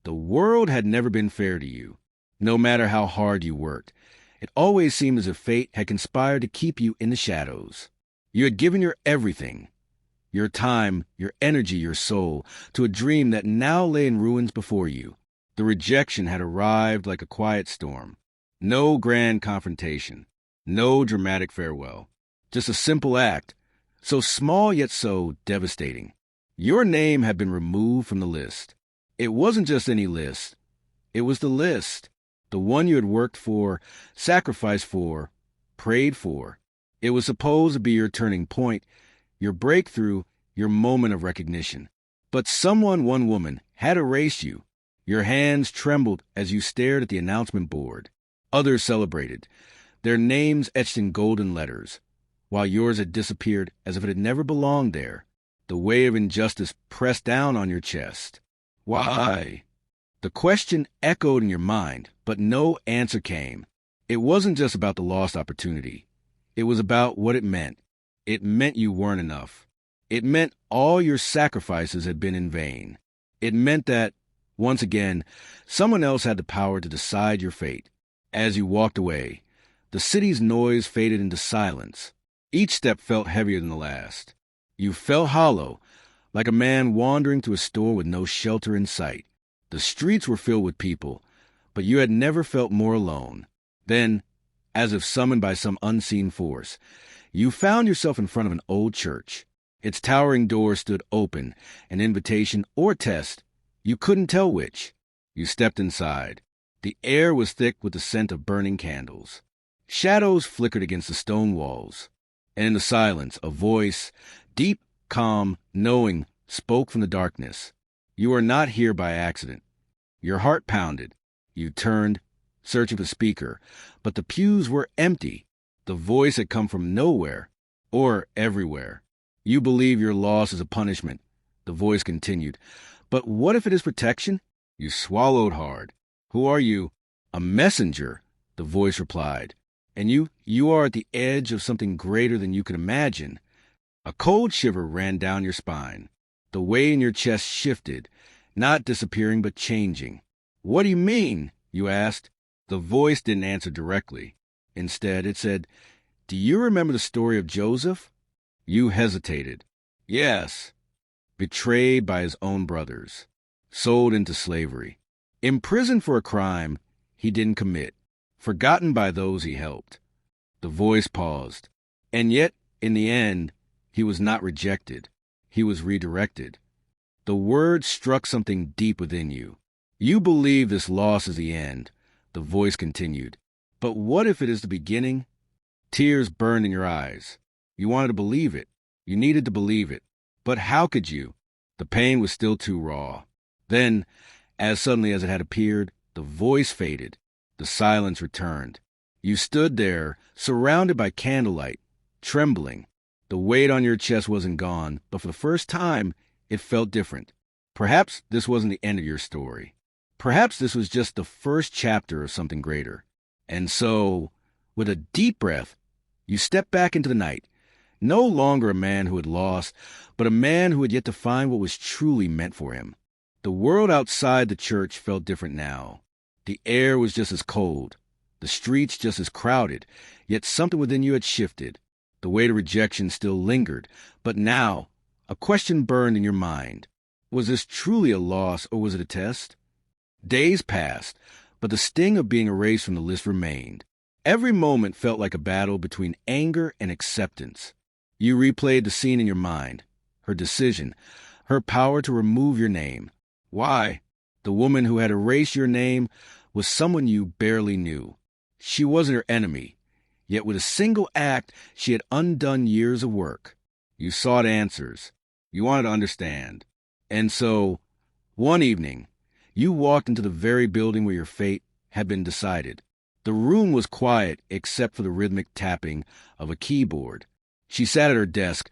The world had never been fair to you, no matter how hard you worked. It always seemed as if fate had conspired to keep you in the shadows. You had given your everything, your time, your energy, your soul, to a dream that now lay in ruins before you. The rejection had arrived like a quiet storm. No grand confrontation, no dramatic farewell. Just a simple act, so small yet so devastating. Your name had been removed from the list. It wasn't just any list. It was the list. The one you had worked for, sacrificed for, prayed for. It was supposed to be your turning point, your breakthrough, your moment of recognition. But someone, one woman, had erased you. Your hands trembled as you stared at the announcement board. Others celebrated, their names etched in golden letters, while yours had disappeared as if it had never belonged there. The weight of injustice pressed down on your chest. Why? The question echoed in your mind, but no answer came. It wasn't just about the lost opportunity. It was about what it meant. It meant you weren't enough. It meant all your sacrifices had been in vain. It meant that, once again, someone else had the power to decide your fate. As you walked away, the city's noise faded into silence. Each step felt heavier than the last. You felt hollow, like a man wandering through a store with no shelter in sight. The streets were filled with people, but you had never felt more alone. Then, as if summoned by some unseen force, you found yourself in front of an old church. Its towering doors stood open, an invitation or test. You couldn't tell which. You stepped inside. The air was thick with the scent of burning candles. Shadows flickered against the stone walls. And in the silence, a voice, deep, calm, knowing, spoke from the darkness. You are not here by accident. Your heart pounded. You turned, searching for the speaker, but the pews were empty. The voice had come from nowhere, or everywhere. You believe your loss is a punishment, the voice continued. But what if it is protection? You swallowed hard. Who are you? A messenger, the voice replied. And you are at the edge of something greater than you could imagine. A cold shiver ran down your spine. The weight in your chest shifted, not disappearing but changing. What do you mean? You asked. The voice didn't answer directly. Instead, it said, Do you remember the story of Joseph? You hesitated. Yes. Betrayed by his own brothers. Sold into slavery. Imprisoned for a crime he didn't commit. Forgotten by those he helped. The voice paused. And yet, in the end, he was not rejected. He was redirected. The word struck something deep within you. You believe this loss is the end, the voice continued. But what if it is the beginning? Tears burned in your eyes. You wanted to believe it. You needed to believe it. But how could you? The pain was still too raw. Then, as suddenly as it had appeared, the voice faded. The silence returned. You stood there, surrounded by candlelight, trembling. The weight on your chest wasn't gone, but for the first time, it felt different. Perhaps this wasn't the end of your story. Perhaps this was just the first chapter of something greater. And so, with a deep breath, you stepped back into the night, no longer a man who had lost, but a man who had yet to find what was truly meant for him. The world outside the church felt different now. The air was just as cold, the streets just as crowded, yet something within you had shifted. The weight of rejection still lingered, but now, a question burned in your mind. Was this truly a loss, or was it a test? Days passed, but the sting of being erased from the list remained. Every moment felt like a battle between anger and acceptance. You replayed the scene in your mind, her decision, her power to remove your name. Why? The woman who had erased your name was someone you barely knew. She wasn't her enemy, yet with a single act she had undone years of work. You sought answers. You wanted to understand. And so, one evening, you walked into the very building where your fate had been decided. The room was quiet except for the rhythmic tapping of a keyboard. She sat at her desk,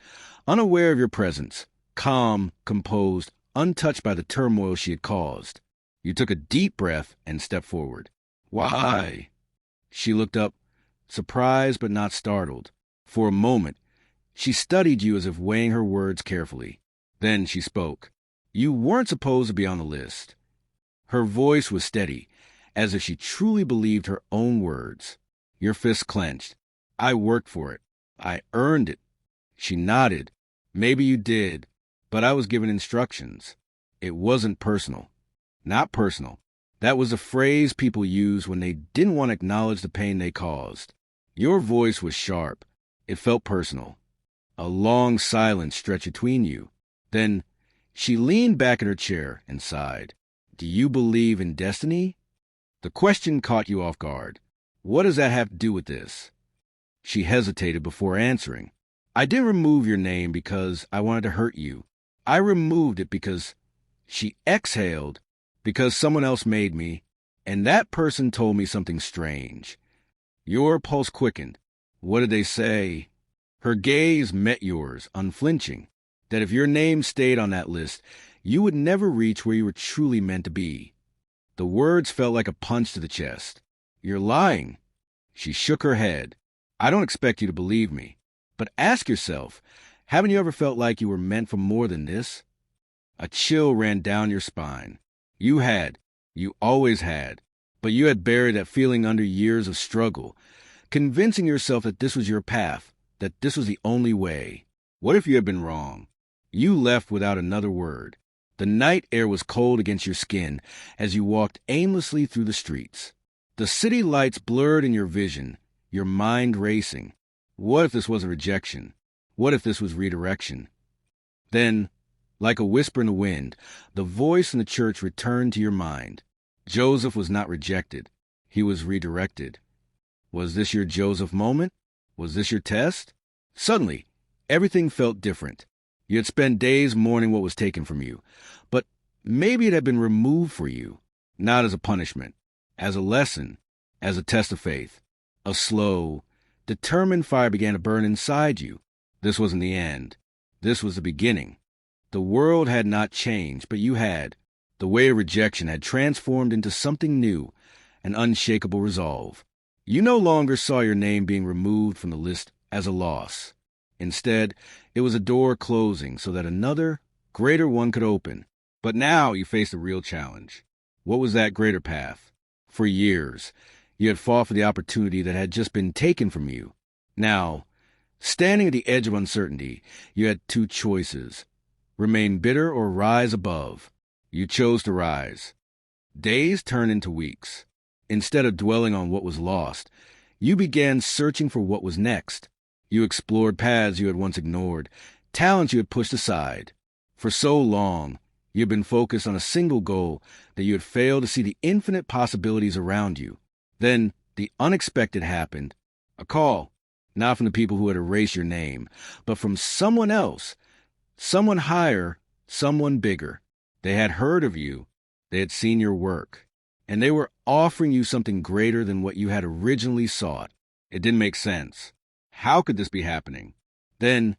unaware of your presence, calm, composed, untouched by the turmoil she had caused. You took a deep breath and stepped forward. Why? She looked up, surprised but not startled. For a moment, she studied you as if weighing her words carefully. Then she spoke. You weren't supposed to be on the list. Her voice was steady, as if she truly believed her own words. Your fists clenched. I worked for it. I earned it. She nodded. Maybe you did, but I was given instructions. It wasn't personal. Not personal. That was a phrase people used when they didn't want to acknowledge the pain they caused. Your voice was sharp. It felt personal. A long silence stretched between you. Then she leaned back in her chair and sighed. Do you believe in destiny? The question caught you off guard. What does that have to do with this? She hesitated before answering. I didn't remove your name because I wanted to hurt you. I removed it because she exhaled, because someone else made me, and that person told me something strange. Your pulse quickened. What did they say? Her gaze met yours, unflinching, that if your name stayed on that list, you would never reach where you were truly meant to be. The words felt like a punch to the chest. You're lying. She shook her head. I don't expect you to believe me, but ask yourself, haven't you ever felt like you were meant for more than this? A chill ran down your spine. You had. You always had. But you had buried that feeling under years of struggle, convincing yourself that this was your path, that this was the only way. What if you had been wrong? You left without another word. The night air was cold against your skin as you walked aimlessly through the streets. The city lights blurred in your vision, your mind racing. What if this wasn't rejection? What if this was redirection? Then, like a whisper in the wind, the voice in the church returned to your mind. Joseph was not rejected. He was redirected. Was this your Joseph moment? Was this your test? Suddenly, everything felt different. You had spent days mourning what was taken from you, but maybe it had been removed for you, not as a punishment, as a lesson, as a test of faith. A slow, determined fire began to burn inside you. This wasn't the end. This was the beginning. The world had not changed, but you had. The weight of rejection had transformed into something new, an unshakable resolve. You no longer saw your name being removed from the list as a loss. Instead, it was a door closing so that another, greater one could open. But now you faced a real challenge. What was that greater path? For years, you had fought for the opportunity that had just been taken from you. Now, standing at the edge of uncertainty, you had two choices: remain bitter or rise above. You chose to rise. Days turned into weeks. Instead of dwelling on what was lost, you began searching for what was next. You explored paths you had once ignored, talents you had pushed aside. For so long, you had been focused on a single goal that you had failed to see the infinite possibilities around you. Then, the unexpected happened. A call, not from the people who had erased your name, but from someone else, someone higher, someone bigger. They had heard of you. They had seen your work. And they were offering you something greater than what you had originally sought. It didn't make sense. How could this be happening? Then,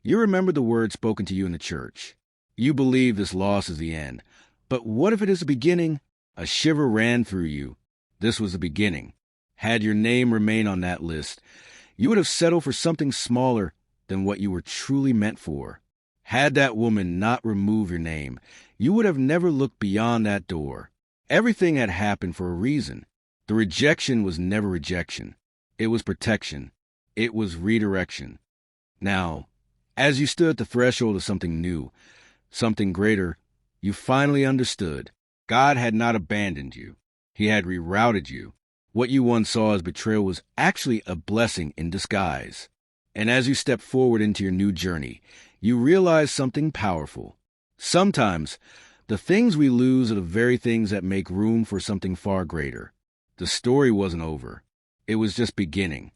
you remembered the words spoken to you in the church. You believe this loss is the end. But what if it is the beginning? A shiver ran through you. This was the beginning. Had your name remained on that list, you would have settled for something smaller than what you were truly meant for. Had that woman not removed your name, you would have never looked beyond that door. Everything had happened for a reason. The rejection was never rejection. It was protection. It was redirection. Now, as you stood at the threshold of something new, something greater, you finally understood. God had not abandoned you. He had rerouted you. What you once saw as betrayal was actually a blessing in disguise. And as you stepped forward into your new journey, you realized something powerful. Sometimes, the things we lose are the very things that make room for something far greater. The story wasn't over. It was just beginning.